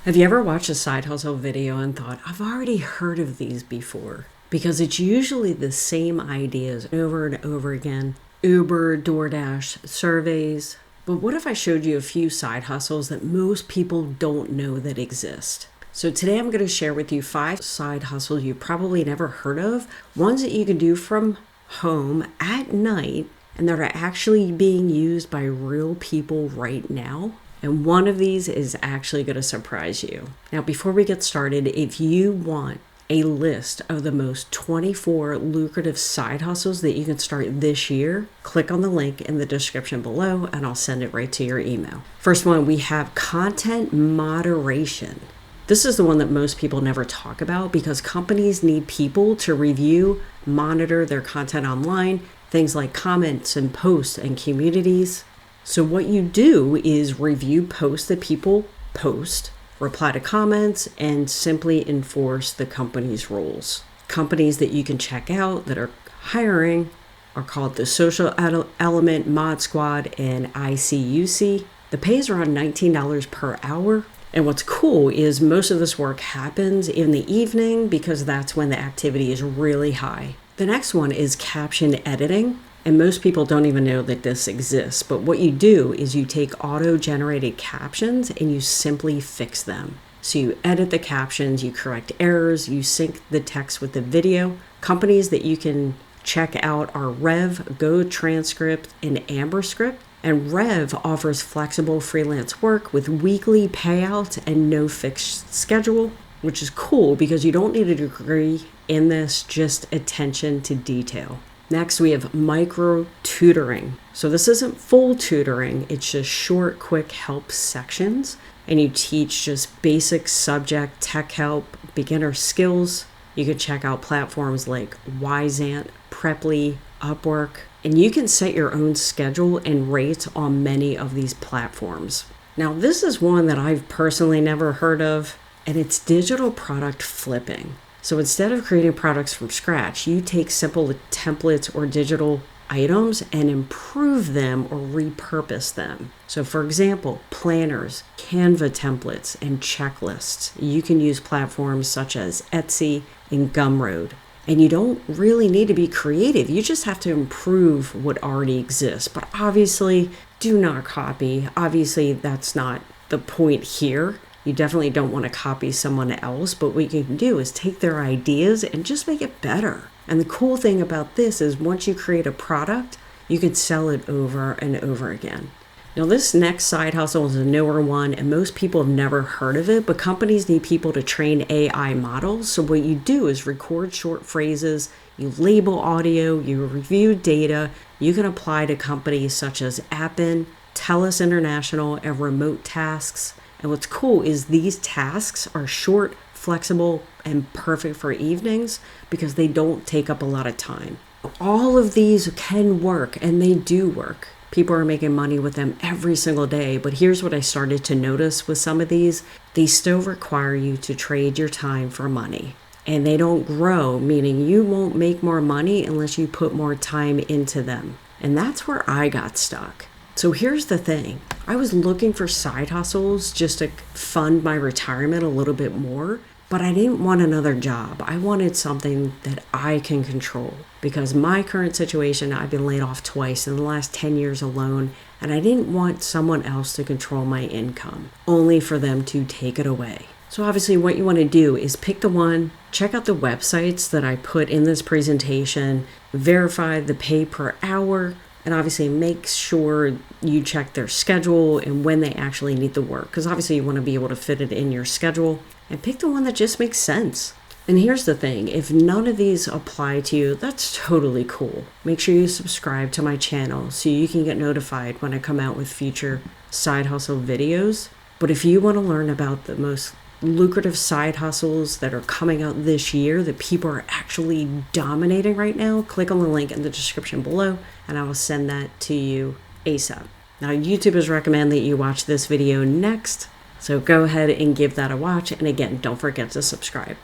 Have you ever watched a side hustle video and thought, I've already heard of these before? Because it's usually the same ideas over and over again. Uber, DoorDash, surveys. But what if I showed you a few side hustles that most people don't know that exist? So today I'm going to share with you 5 side hustles you've probably never heard of. Ones that you can do from home at night and that are actually being used by real people right now. And one of these is actually going to surprise you. Now, before we get started, if you want a list of the most 24 lucrative side hustles that you can start this year, click on the link in the description below and I'll send it right to your email. First one, we have content moderation. This is the one that most people never talk about because companies need people to review, monitor their content online, things like comments and posts and communities. So what you do is review posts that people post, reply to comments, and simply enforce the company's rules. Companies that you can check out that are hiring are called the Social Element, Mod Squad, and ICUC. The pay is around $19 per hour. And what's cool is most of this work happens in the evening because that's when the activity is really high. The next one is caption editing. And most people don't even know that this exists. But what you do is you take auto-generated captions and you simply fix them. So you edit the captions, you correct errors, you sync the text with the video. Companies that you can check out are Rev, Go Transcript, and AmberScript. And Rev offers flexible freelance work with weekly payouts and no fixed schedule, which is cool because you don't need a degree in this, just attention to detail. Next, we have micro tutoring. So this isn't full tutoring, it's just short, quick help sections. And you teach just basic subject, tech help, beginner skills. You can check out platforms like Wyzant, Preply, Upwork. And you can set your own schedule and rates on many of these platforms. Now, this is one that I've personally never heard of, and it's digital product flipping. So instead of creating products from scratch, you take simple templates or digital items and improve them or repurpose them. So for example, planners, Canva templates, and checklists. You can use platforms such as Etsy and Gumroad. And you don't really need to be creative. You just have to improve what already exists. But obviously, do not copy. Obviously, that's not the point here. You definitely don't want to copy someone else, but what you can do is take their ideas and just make it better. And the cool thing about this is once you create a product, you can sell it over and over again. Now this next side hustle is a newer one and most people have never heard of it, but companies need people to train AI models. So what you do is record short phrases, you label audio, you review data, you can apply to companies such as Appen, TELUS International, and Remote Tasks. And what's cool is these tasks are short, flexible, and perfect for evenings because they don't take up a lot of time. All of these can work, and they do work. People are making money with them every single day, but here's what I started to notice with some of these. They still require you to trade your time for money. And they don't grow, meaning you won't make more money unless you put more time into them. And that's where I got stuck. So here's the thing. I was looking for side hustles just to fund my retirement a little bit more, but I didn't want another job. I wanted something that I can control because my current situation, I've been laid off twice in the last 10 years alone, and I didn't want someone else to control my income, only for them to take it away. So obviously what you want to do is pick the one, check out the websites that I put in this presentation, verify the pay per hour, and obviously make sure you check their schedule and when they actually need the work. Because obviously you want to be able to fit it in your schedule. And pick the one that just makes sense. And here's the thing. If none of these apply to you, that's totally cool. Make sure you subscribe to my channel so you can get notified when I come out with future side hustle videos. But if you want to learn about the most lucrative side hustles that are coming out this year that people are actually dominating right now, click on the link in the description below and I will send that to you ASAP. Now YouTubers recommend that you watch this video next, so go ahead and give that a watch, and again, don't forget to subscribe.